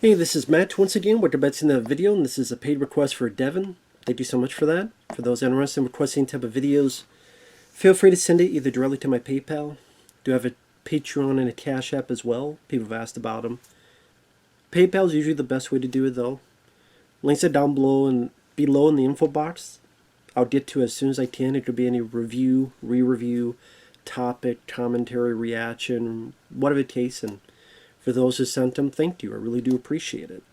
Hey, this is Matt once again with the bets in the video, and this is a paid request for Devon. Thank you so much for that. For those interested in requesting type of videos, feel free to send it either directly to my PayPal. I do have a Patreon and a CashApp as well. People have asked about them. PayPal is usually the best way to do it though. Links are down below and below in the info box. I'll get to as soon as I can. It could be any review, re-review, topic, commentary, reaction, whatever the case. And for those who sent them, thank you. I really do appreciate it.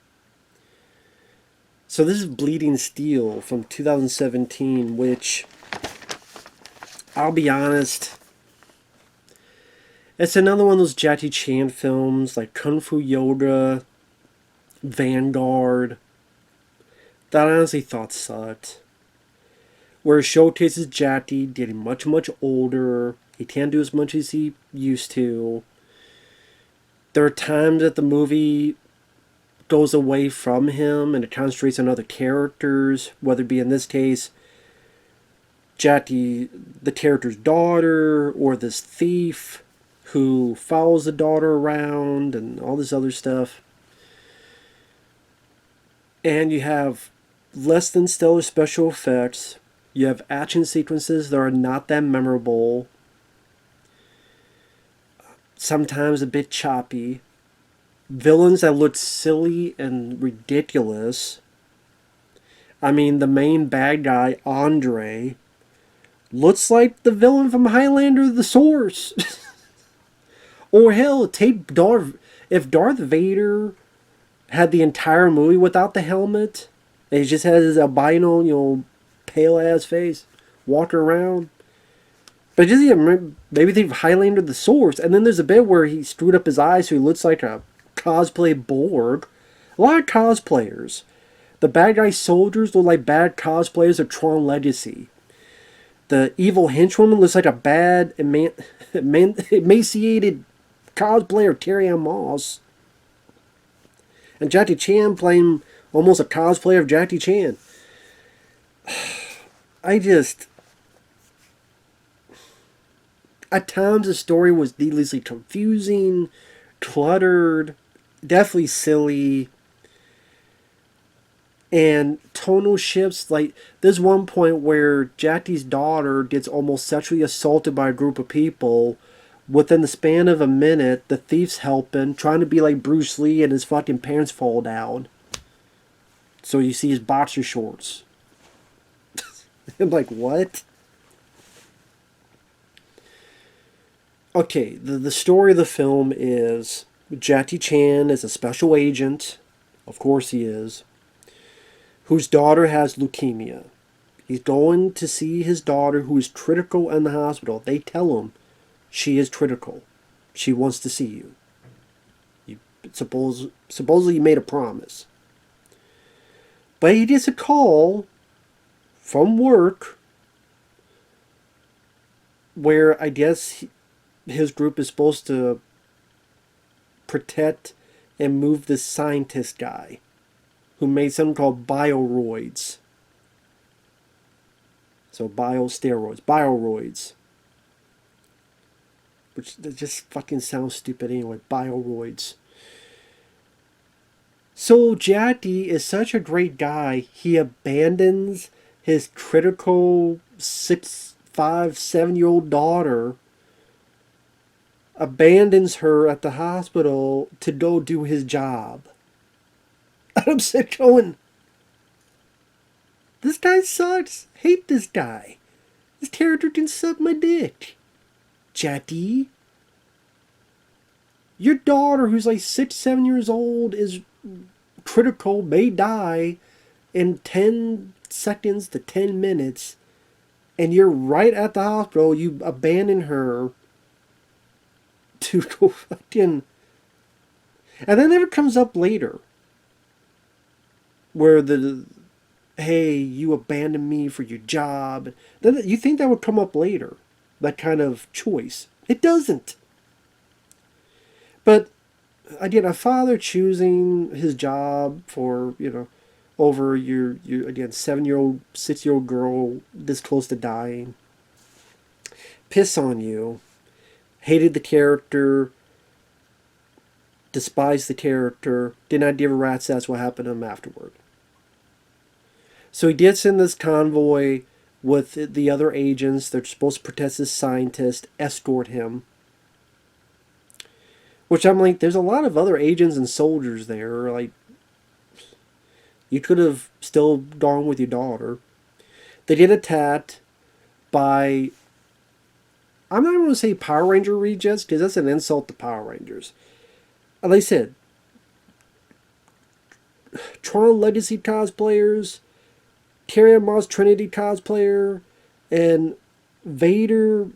So this is Bleeding Steel from 2017, which, I'll be honest, it's another one of those Jackie Chan films like Kung Fu Yoga, Vanguard, that I honestly thought sucked. Where it showcases Jackie getting much, much older. He can't do as much as he used to. There are times that the movie goes away from him and it concentrates on other characters, whether it be in this case Jackie, the character's daughter, or this thief who follows the daughter around and all this other stuff. And you have less than stellar special effects. You have action sequences that are not that memorable. Sometimes a bit choppy. Villains that look silly and ridiculous. I mean, the main bad guy, Andre, looks like the villain from Highlander the Source. Or hell, if Darth Vader had the entire movie without the helmet, and he just has his albino, pale ass face, walking around. But just maybe think of Highlander the Source, and then there's a bit where he screwed up his eyes so he looks like a cosplay Borg. A lot of cosplayers. The bad guy soldiers look like bad cosplayers of Tron Legacy. The evil henchwoman looks like a bad, emaciated cosplayer of Carrie-Ann Moss. And Jackie Chan playing almost a cosplayer of Jackie Chan. At times the story was needlessly confusing, cluttered, definitely silly, and tonal shifts. Like, there's one point where Jackie's daughter gets almost sexually assaulted by a group of people. Within the span of a minute, the thief's helping, trying to be like Bruce Lee, and his fucking parents fall down. So you see his boxer shorts. I'm like, what? Okay, the story of the film is Jackie Chan is a special agent, of course he is, whose daughter has leukemia. He's going to see his daughter who is critical in the hospital. They tell him she is critical. She wants to see you. Supposedly you made a promise. But he gets a call from work where I guess his group is supposed to protect and move this scientist guy who made something called bioroids. So bioroids. Which just fucking sounds stupid anyway, bioroids. So Jackie is such a great guy, he abandons his critical 6, 5, 7-year-old daughter, abandons her at the hospital to go do his job. And I'm sitting going, this guy sucks. Hate this guy. This character can suck my dick. Jackie, your daughter, who's like 6, 7 years old, is critical, may die in 10 seconds to 10 minutes, and you're right at the hospital. You abandon her to go fucking... And then it comes up later where hey, you abandoned me for your job. Then you think that would come up later, that kind of choice. It doesn't. But again, a father choosing his job for, over your again, 7-year-old, 6-year-old girl this close to dying, piss on you, hated the character, despised the character, did not give a rat's ass what happened to him afterward. So he gets in this convoy with the other agents. They're supposed to protect this scientist, escort him. Which I'm like, there's a lot of other agents and soldiers there. Like, you could have still gone with your daughter. They get attacked by, I'm not going to say Power Ranger rejects, because that's an insult to Power Rangers. Like I said, Tron Legacy cosplayers, Carrie Moss Trinity cosplayer, and Vader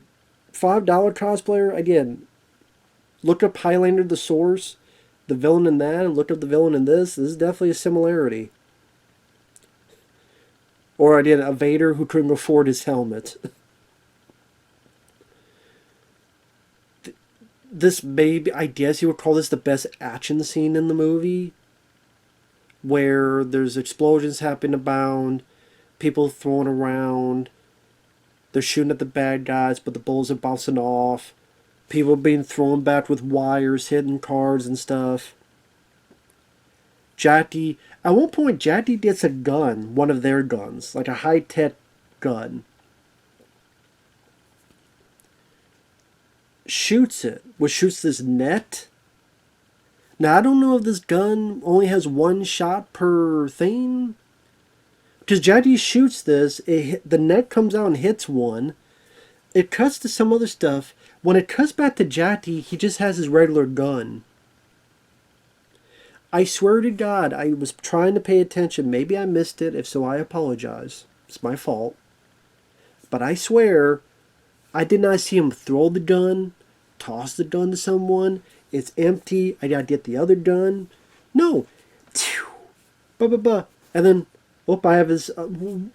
$5 cosplayer. Again, look up Highlander the Source, the villain in that, and look up the villain in this. This is definitely a similarity. Or again, a Vader who couldn't afford his helmet. This maybe, I guess you would call this the best action scene in the movie, where there's explosions happening abound, people throwing around, they're shooting at the bad guys, but the bullets are bouncing off, people being thrown back with wires, hitting cars and stuff. Jackie, at one point, Jackie gets a gun, one of their guns, like a high-tech gun. Shoots it, which shoots this net. Now, I don't know if this gun only has one shot per thing. Because Jackie shoots this, the net comes out and hits one. It cuts to some other stuff. When it cuts back to Jackie, he just has his regular gun. I swear to God, I was trying to pay attention. Maybe I missed it. If so, I apologize. It's my fault. But I swear, I did not see him throw the gun, toss the gun to someone. It's empty. I gotta get the other gun. No. And then, I have his...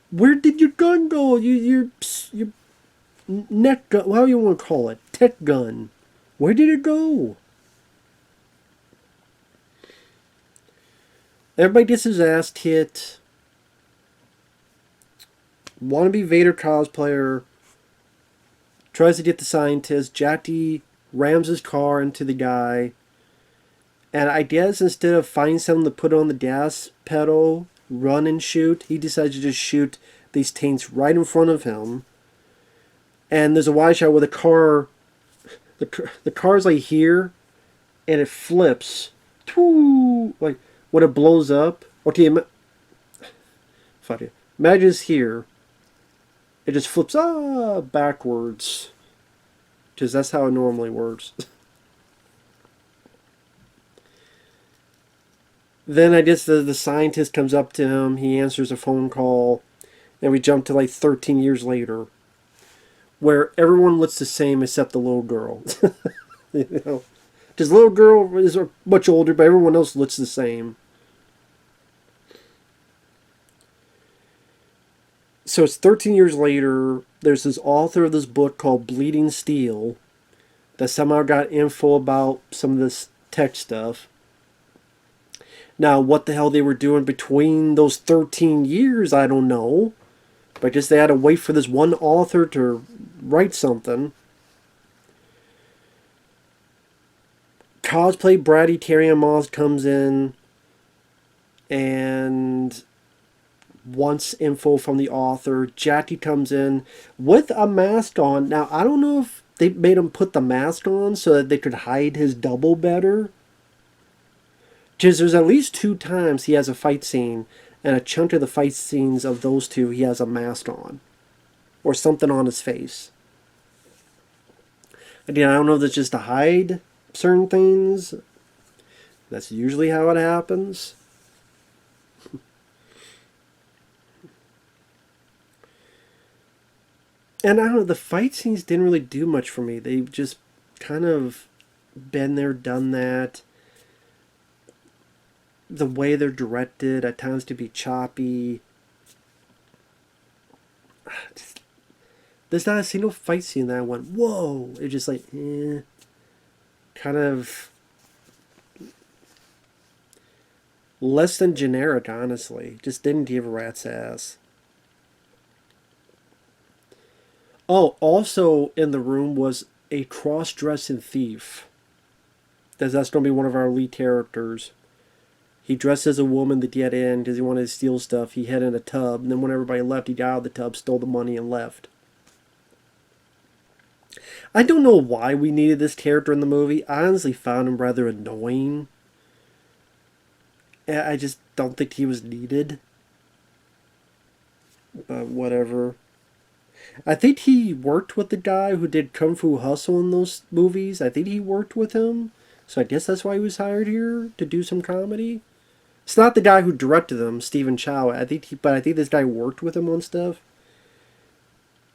where did your gun go? Your net gun, how do you want to call it? Tech gun. Where did it go? Everybody gets his ass hit. Wannabe Vader cosplayer tries to get the scientist. Jackie rams his car into the guy. And I guess instead of finding something to put on the gas pedal, run and shoot, he decides to just shoot these tanks right in front of him. And there's a wide shot where the car's like here, and it flips. Like, when it blows up. Okay, fuck it. Imagine it's here. It just flips backwards. Because that's how it normally works. Then I guess the scientist comes up to him. He answers a phone call. And we jump to like 13 years later, where everyone looks the same except the little girl. You know, because the little girl is much older, but everyone else looks the same. So it's 13 years later. There's this author of this book called Bleeding Steel that somehow got info about some of this tech stuff. Now, what the hell they were doing between those 13 years, I don't know. But I guess they had to wait for this one author to write something. Cosplay bratty Carrie Moss comes in and wants info from the author. Jackie comes in with a mask on. Now, I don't know if they made him put the mask on so that they could hide his double better. Because there's at least 2 times he has a fight scene, and a chunk of the fight scenes of those 2 he has a mask on. Or something on his face. Again, I don't know if that's just to hide certain things. That's usually how it happens. And I don't know, the fight scenes didn't really do much for me. They've just kind of been there, done that. The way they're directed at times to be choppy. There's not a single fight scene that I went, whoa! It's just like, kind of less than generic, honestly. Just didn't give a rat's ass. Oh, also in the room was a cross-dressing thief That's going to be one of our lead characters. He dressed as a woman to get in because he wanted to steal stuff. He hid in a tub, and then when everybody left, he got out of the tub, stole the money, and left. I don't know why we needed this character in the movie. I honestly found him rather annoying. I just don't think he was needed. But whatever. I think he worked with the guy who did Kung Fu Hustle in those movies. I think he worked with him. So I guess that's why he was hired here, to do some comedy. It's not the guy who directed them, Stephen Chow. I think this guy worked with him on stuff.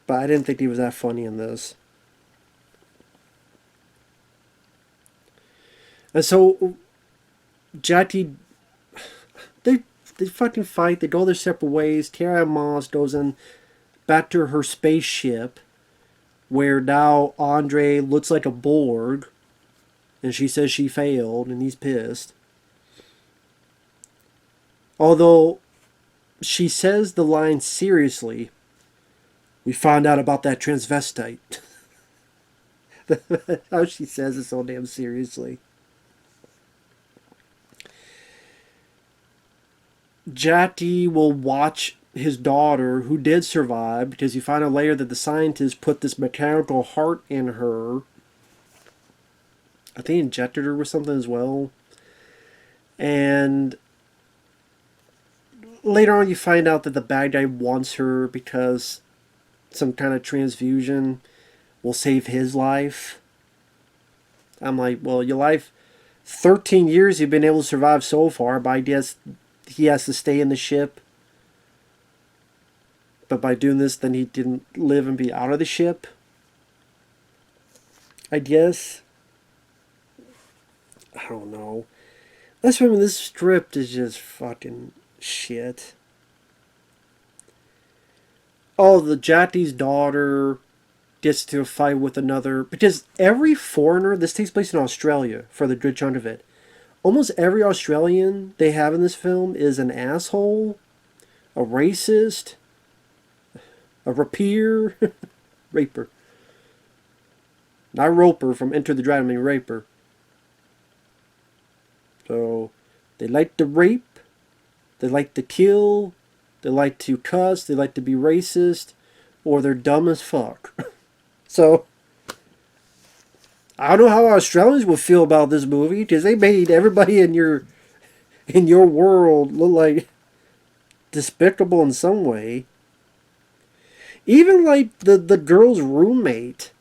But I didn't think he was that funny in this. And so Jati, they fucking fight. They go their separate ways. Tara Moss goes in back to her spaceship, where now Andre looks like a Borg, and she says she failed, and he's pissed. Although she says the line seriously, "We found out about that transvestite." How she says it so damn seriously. Jati will watch his daughter, who did survive, because you find out later that the scientists put this mechanical heart in her. I think injected her with something as well. And later on you find out that the bad guy wants her because some kind of transfusion will save his life. I'm like, well, your life, 13 years you've been able to survive so far, but I guess he has to stay in the ship. But by doing this, then he didn't live and be out of the ship, I guess. I don't know. Let's remember, this script is just fucking shit. Oh, the Jati's daughter gets to a fight with another. Because every foreigner, this takes place in Australia for the good chunk of it. Almost every Australian they have in this film is an asshole, a racist, a rapier, raper. Not Roper from Enter the Dragon, I mean raper. So, they like to rape, they like to kill, they like to cuss, they like to be racist, or they're dumb as fuck. So, I don't know how Australians would feel about this movie, because they made everybody in your world look like despicable in some way. Even like the girl's roommate,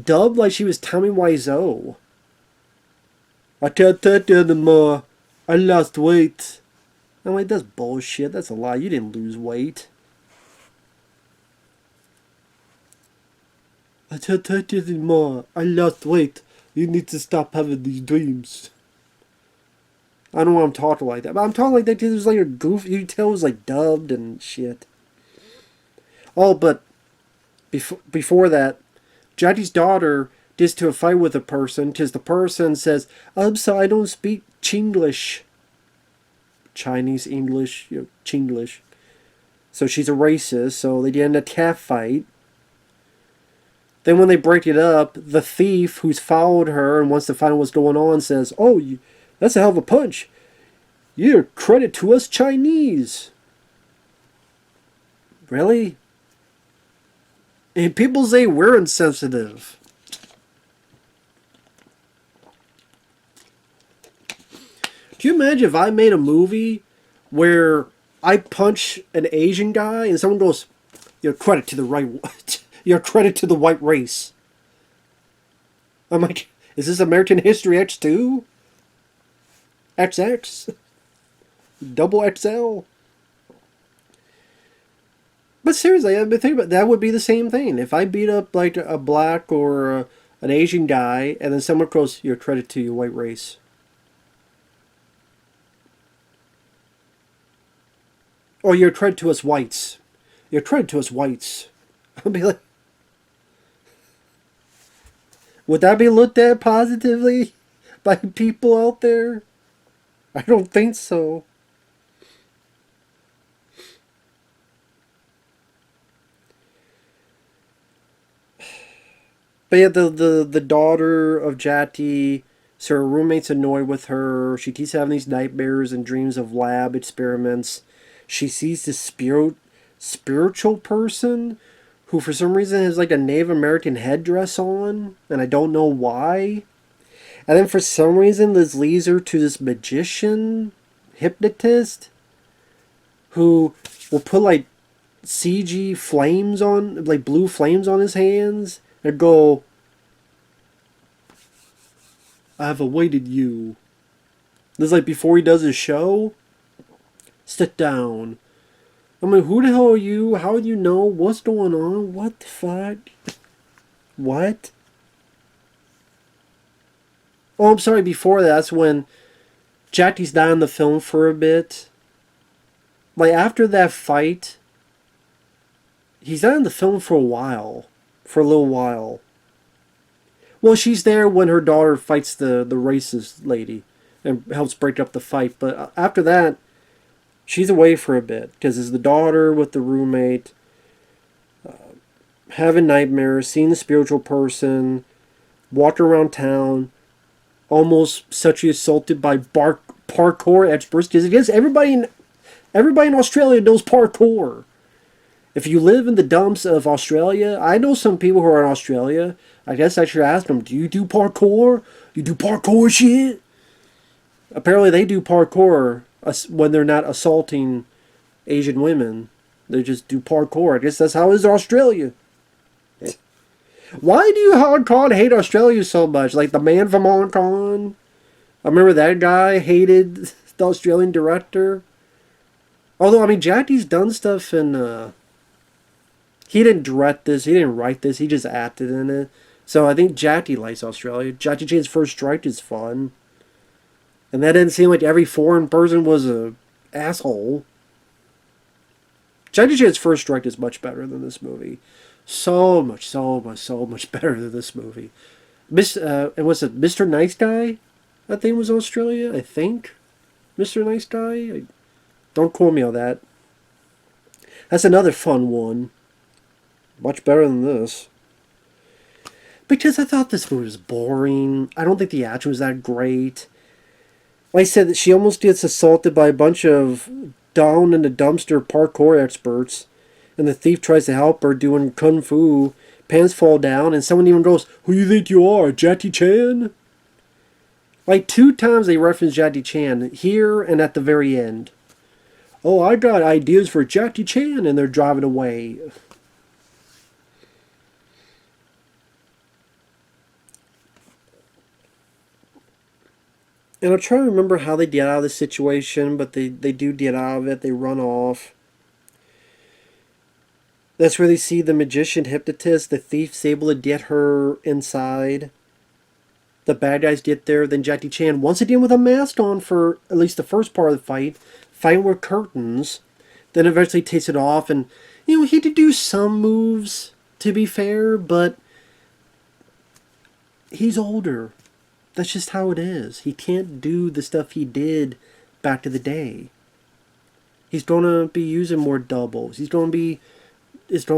dubbed like she was Tommy Wiseau. "I can't take it anymore. I lost weight." I'm like, that's bullshit. That's a lie. You didn't lose weight. "I can't take it anymore. I lost weight. You need to stop having these dreams." I don't know why I'm talking like that, but I'm talking like that because it was like a goof. You can tell it was like dubbed and shit. Oh, but before that, Jati's daughter gets to a fight with a person because the person says, "I'm sorry, I don't speak Chinglish." Chinese, English, Chinglish. So she's a racist, so they get in a cat fight. Then when they break it up, the thief who's followed her and wants to find out what's going on says, "Oh, that's a hell of a punch. You're credit to us Chinese." Really? And people say we're insensitive. Can you imagine if I made a movie where I punch an Asian guy and someone goes, "You're credit to the right, you're credit to the white race." I'm like, is this American History X2? XX? Double XL? But seriously, I've been thinking about that would be the same thing. If I beat up like a black or an Asian guy, and then someone goes, "You're credit to your white race." Or "You're credit to us whites. You're credit to us whites." I'll be like, would that be looked at positively by people out there? I don't think so. But yeah, the daughter of Jati So her roommate's annoyed with her. She keeps having these nightmares and dreams of lab experiments. She sees this spiritual person who for some reason has like a Native American headdress on, and I don't know why. And then for some reason this leads her to this magician, hypnotist, who will put like CG flames on, like blue flames on his hands, and go, I have awaited you. This is like before he does his show. Sit down. I mean, who the hell are you? How do you know? What's going on? What the fuck? What? Oh, I'm sorry, before that, that's when Jackie's not in the film for a bit. Like, after that fight, he's not in the film for a while. For a little while. Well, she's there when her daughter fights the racist lady and helps break up the fight. But after that, she's away for a bit because it's the daughter with the roommate, having nightmares, seeing the spiritual person, walking around town, almost sexually assaulted by parkour experts. Because I guess everybody in Australia knows parkour. If you live in the dumps of Australia, I know some people who are in Australia. I guess I should ask them, do you do parkour? You do parkour shit? Apparently they do parkour when they're not assaulting Asian women. They just do parkour. I guess that's how it is in Australia. Why do you Hong Kong hate Australia so much? Like the man from Hong Kong? I remember that guy hated the Australian director. Although, I mean, Jackie's done stuff in... he didn't direct this, he didn't write this, he just acted in it. So I think Jackie likes Australia. Jackie Chan's First Strike is fun. And that didn't seem like every foreign person was a asshole. Jackie Chan's First Strike is much better than this movie. So much better than this movie. And was it Mr. Nice Guy? I think was Australia, I think. Mr. Nice Guy? Don't quote me on that. That's another fun one. Much better than this. Because I thought this movie was boring. I don't think the action was that great. Like I said, that she almost gets assaulted by a bunch of down in the dumpster parkour experts. And the thief tries to help her doing kung fu. Pants fall down and someone even goes, "Who do you think you are, Jackie Chan?" Like 2 times they reference Jackie Chan. Here and at the very end. Oh, I got ideas for Jackie Chan. And they're driving away. And I'm trying to remember how they get out of the situation, but they do get out of it. They run off. That's where they see the magician hypnotist. The thief's able to get her inside. The bad guys get there. Then Jackie Chan, once again with a mask on for at least the first part of the fight, fighting with curtains. Then eventually takes it off. And, you know, he did do some moves, to be fair, but he's older. That's just how it is. He can't do the stuff he did back to the day. He's going to be using more doubles. It's going to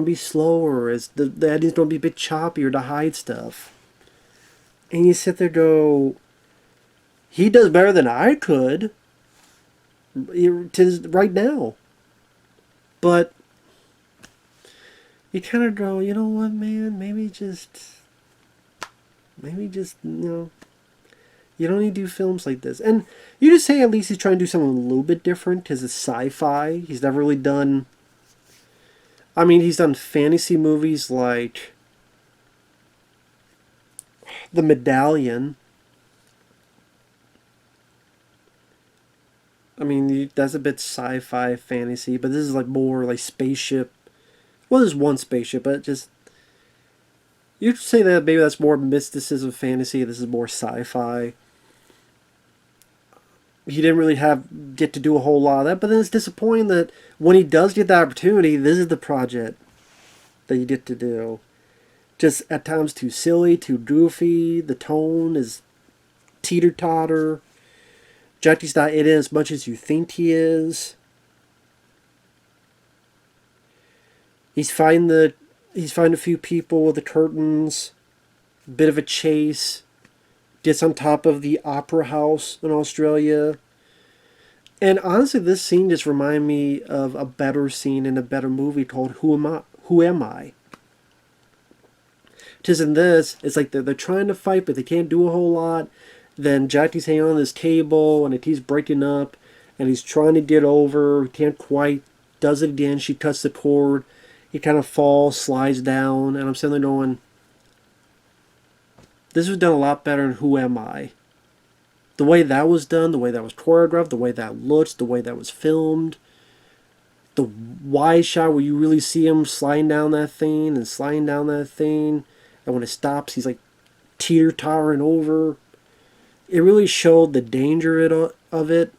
be slower. The editing's going to be a bit choppier to hide stuff. And you sit there and go, he does better than I could right now. But you kind of go, you know what, man? Maybe just, you know, you don't need to do films like this. And you just say at least he's trying to do something a little bit different because it's sci-fi. He's never really done... I mean, he's done fantasy movies like The Medallion. I mean, that's a bit sci-fi fantasy, but this is like more like spaceship. Well, there's one spaceship, but just... You'd say that maybe that's more mysticism fantasy. This is more sci-fi. He didn't really get to do a whole lot of that, but then it's disappointing that when he does get the opportunity, this is the project that you get to do. Just at times too silly, too goofy. The tone is teeter-totter. Jackie's not in it as much as you think he is. He's fighting a few people with the curtains. Bit of a chase. gets on top of the opera house in Australia. And honestly, this scene just reminded me of a better scene in a better movie called Who Am I? Who Am I? Just in this, it's like they're trying to fight, but they can't do a whole lot. Then Jackie's hanging on this table, and it keeps breaking up, and he's trying to get over. He can't quite. Does it again. She cuts the cord. He kind of falls, slides down, and I'm sitting there going, this was done a lot better in Who Am I? The way that was done, the way that was choreographed, the way that looked, the way that was filmed, the wide shot where you really see him sliding down that thing and sliding down that thing, and when it stops, he's like teeter-tottering over. It really showed the danger of it.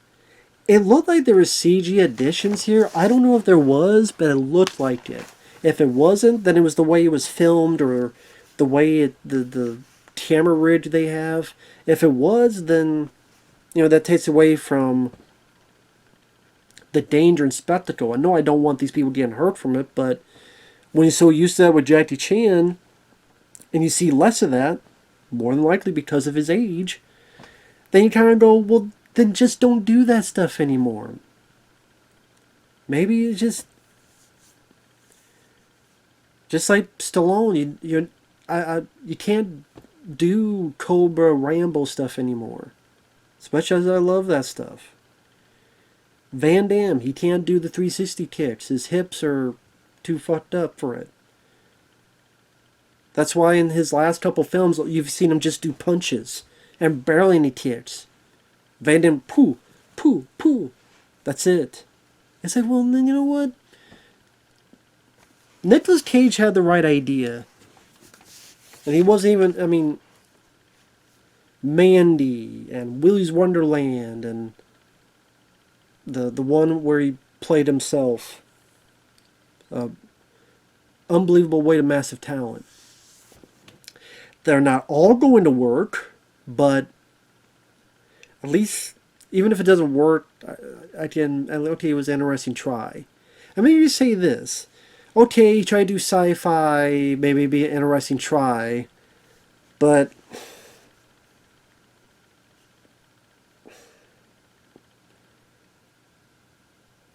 It looked like there was CG additions here. I don't know if there was, but it looked like it. If it wasn't, then it was the way it was filmed or the way the camera rig they have. If it was, then that takes away from the danger and spectacle. I know I don't want these people getting hurt from it, but when you're so used to that with Jackie Chan, and you see less of that, more than likely because of his age, then you kind of go, well, then just don't do that stuff anymore. Maybe it's just like Stallone, you can't do Cobra Rambo stuff anymore. As much as I love that stuff. Van Damme, he can't do the 360 kicks. His hips are too fucked up for it. That's why in his last couple films, you've seen him just do punches and barely any kicks. Van Damme, poo, poo, poo. That's it. It's like, well, then you know what? Nicolas Cage had the right idea. And he wasn't even, Mandy and Willy's Wonderland and the one where he played himself. Unbelievable Weight of Massive Talent. They're not all going to work, but at least, even if it doesn't work, okay, it was an interesting try. And maybe you say this, okay, try to do sci-fi, maybe be an interesting try, but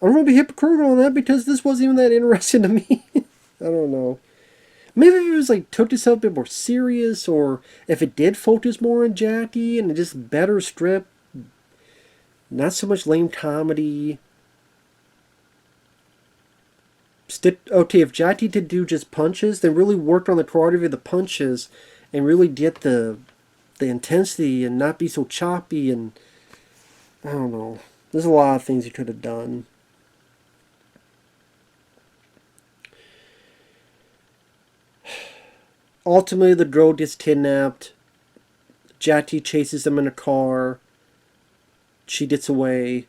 I'm going to be hypocritical on that because this wasn't even that interesting to me. I don't know. Maybe if it was took itself a bit more serious, or if it did focus more on Jackie and just better script, not so much lame comedy. Okay, if Jackie did do just punches, then really worked on the choreography of the punches and really get the intensity and not be so choppy, and I don't know. There's a lot of things he could have done. Ultimately, the girl gets kidnapped. Jackie chases them in a car. She gets away.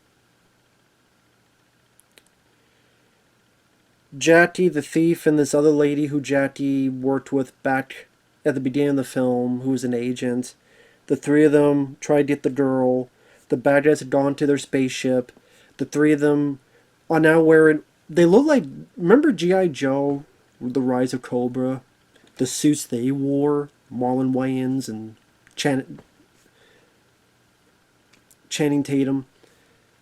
Jackie, the thief, and this other lady who Jackie worked with back at the beginning of the film, who was an agent, the three of them try to get the girl. The bad guys had gone to their spaceship. The three of them are now wearing... They look like... Remember G.I. Joe? The Rise of Cobra? The suits they wore, Marlon Wayans and Channing Tatum,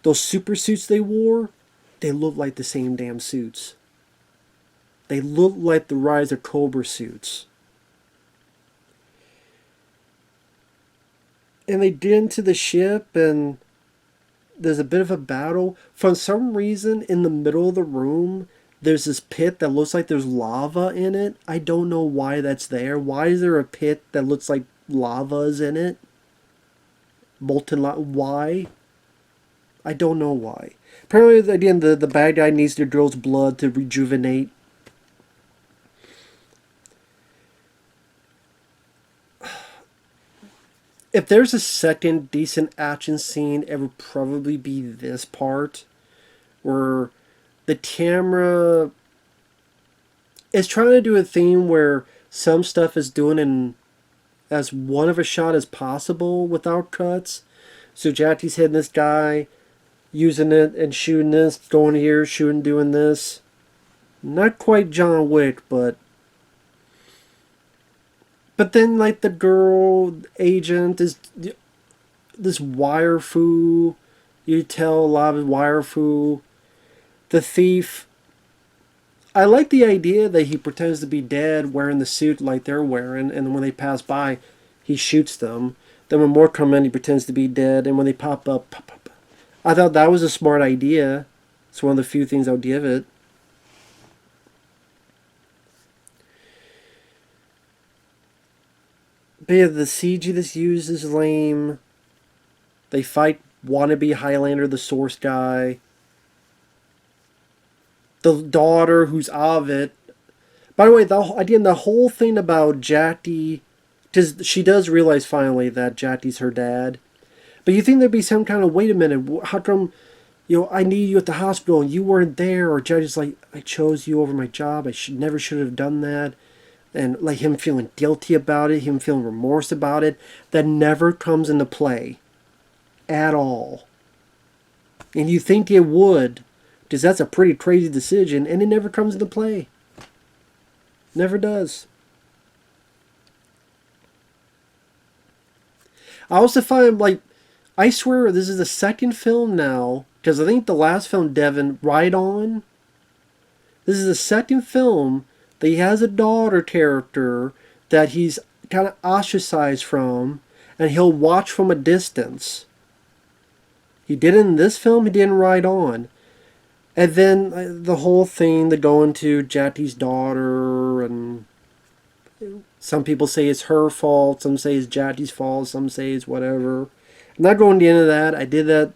those super suits they wore, they look like the same damn suits. They look like the Rise of Cobra suits. And they get into the ship, and there's a bit of a battle. For some reason, in the middle of the room, there's this pit that looks like there's lava in it. I don't know why that's there. Why is there a pit that looks like lava's in it? Molten lava. Why? I don't know why. Apparently, again, the bad guy needs the girl's blood to rejuvenate. If there's a second decent action scene, it would probably be this part. Where the camera is trying to do a theme where some stuff is doing in as one of a shot as possible without cuts. So Jackie's hitting this guy, using it and shooting this, going here, shooting, doing this. Not quite John Wick, but But then, like, the girl agent is this wire foo. You tell a lot of wire foo. The thief. I like the idea that he pretends to be dead wearing the suit like they're wearing, and when they pass by, he shoots them. Then when more come in, he pretends to be dead, and when they pop up, pop, pop. I thought that was a smart idea. It's one of the few things I'll give it. But yeah, the CG that's used is lame. They fight wannabe Highlander, the source guy. The daughter who's of it. By the way, the whole thing about Jati, because she does realize finally that Jati's her dad. But you think there'd be some kind of, wait a minute, how come, I need you at the hospital and you weren't there? Or Jati's like, I chose you over my job. I never should have done that. And like him feeling guilty about it, him feeling remorse about it. That never comes into play. At all. And you think it would, because that's a pretty crazy decision, and it never comes into play. Never does. I also find, like, I swear this is the second film now, because I think the last film, Devon, Right On, this is the second film that he has a daughter character that he's kind of ostracized from, and he'll watch from a distance. He did it in this film, he didn't Right On. And then the whole thing, the going to Jati's daughter, and some people say it's her fault, some say it's Jati's fault, some say it's whatever. I'm not going into that. I did that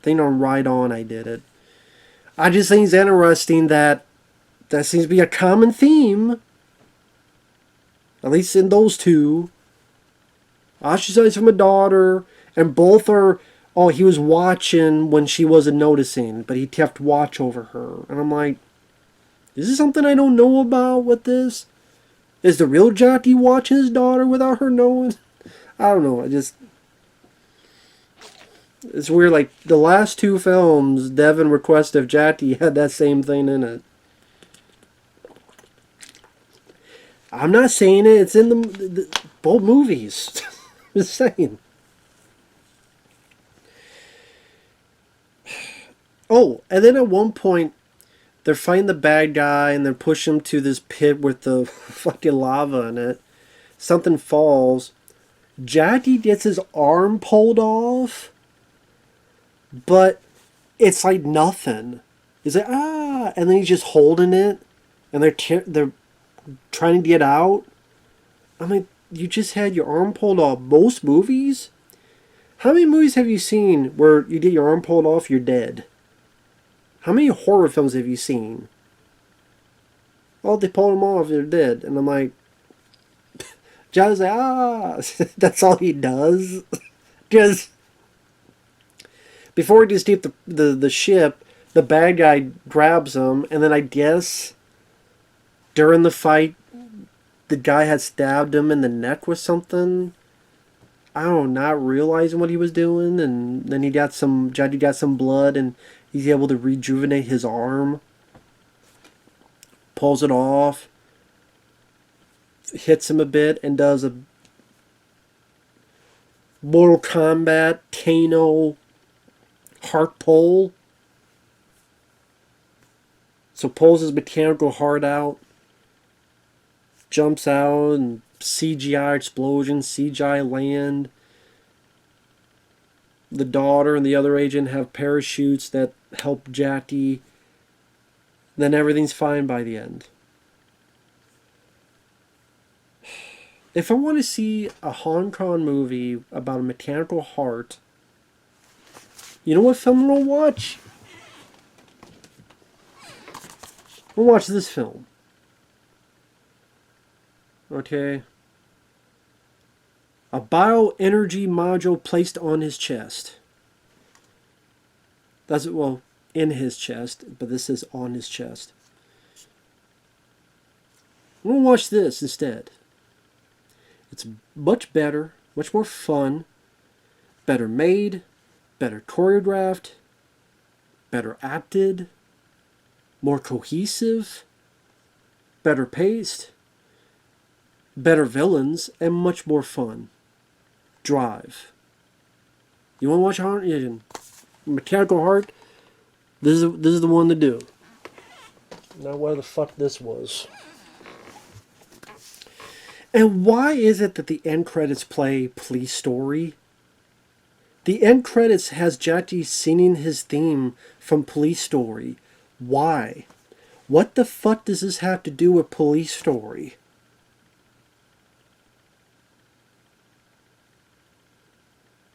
thing on Right On, I did it. I just think it's interesting that seems to be a common theme, at least in those two. Ostracized from a daughter, and both are, oh, he was watching when she wasn't noticing, but he kept watch over her. And I'm like, is this something I don't know about with this? Is the real Jati watching his daughter without her knowing? I don't know. It's weird. Like, the last two films, Devon Request of Jati had that same thing in it. I'm not saying it. It's in both movies. Just saying. Oh, and then at one point, they're fighting the bad guy and they're pushing him to this pit with the fucking lava in it. Something falls. Jackie gets his arm pulled off, but it's like nothing. He's like, ah, and then he's just holding it, and they're trying to get out. I mean, you just had your arm pulled off. Most movies? How many movies have you seen where you get your arm pulled off, you're dead? How many horror films have you seen? Oh, they pulled him off, they're dead. And I'm like, John's like, ah, that's all he does. Just before he just leaves the ship, the bad guy grabs him, and then I guess during the fight, the guy had stabbed him in the neck with something. I don't know, not realizing what he was doing, and then Jody got some blood, and he's able to rejuvenate his arm. Pulls it off. Hits him a bit, and does a Mortal Kombat Kano heart pull. So pulls his mechanical heart out. Jumps out, and CGI explosion, CGI land. The daughter and the other agent have parachutes that help Jackie. Then everything's fine by the end. If I want to see a Hong Kong movie about a mechanical heart, you know what film I'm going to watch? I'm going to watch this film. Okay. A bioenergy module placed on his chest. That's, well, in his chest, but this is on his chest. I'm going to watch this instead. It's much better, much more fun, better made, better choreographed, better acted, more cohesive, better paced. better villains, and much more fun. Drive. You want to watch Heart? Yeah, Mechanical Heart? This is the one to do. Now, where the fuck this was. And why is it that the end credits play Police Story? The end credits has Jackie singing his theme from Police Story. Why? What the fuck does this have to do with Police Story?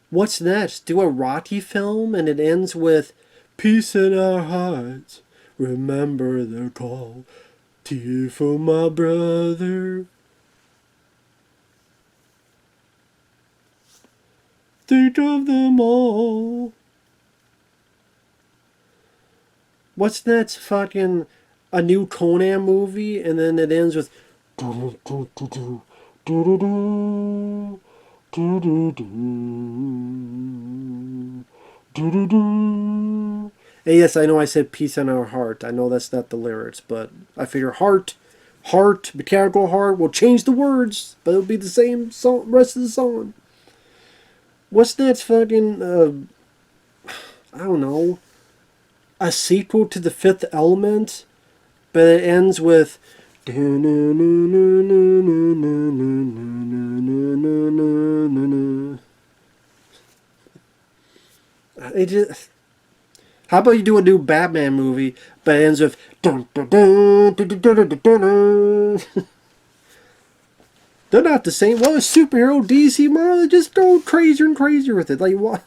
What's next? Do a Rocky film and it ends with Peace in our hearts. Remember the call. Tear for my brother. Think of them all. What's next? Fucking a new Conan movie and then it ends with do do do do do do do do do do do do. And yes, I know I said peace in our heart. I know that's not the lyrics, but I figure heart, mechanical heart will change the words, but it'll be the same song, rest of the song. What's next? Fucking I don't know, a sequel to The Fifth Element, but it ends with it just, how about you do a new Batman movie, but it ends with dun dun dun dun dun dun dun dun. They're not the same. Well, a superhero DC Marvel just go crazier and crazier with it. Like what?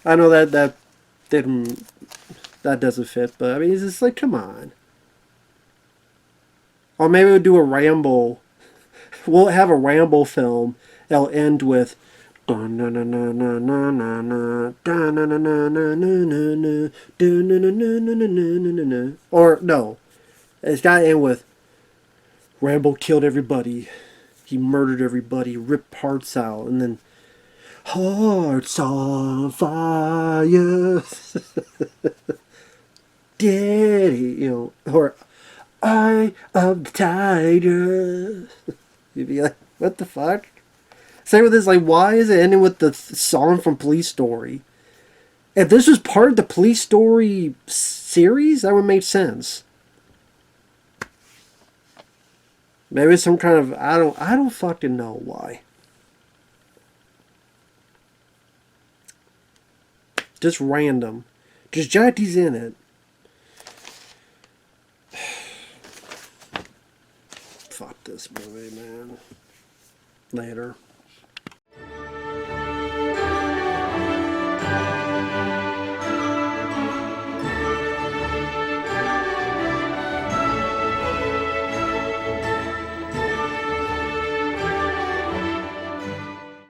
I know that didn't, that doesn't fit, but I mean it's just like, come on. Or maybe we'll do a Rambo. We'll have a Rambo film. It'll end with or no. It's gotta end with Rambo killed everybody. He murdered everybody, ripped hearts out, and then hearts on fire. Daddy, or I am the tiger. You'd be like, what the fuck? Same with this, like, why is it ending with the song from Police Story? If this was part of the Police Story series, that would make sense. Maybe some kind of, I don't fucking know why. Just random. Just Jackie's in it. Fuck this movie, man. Later.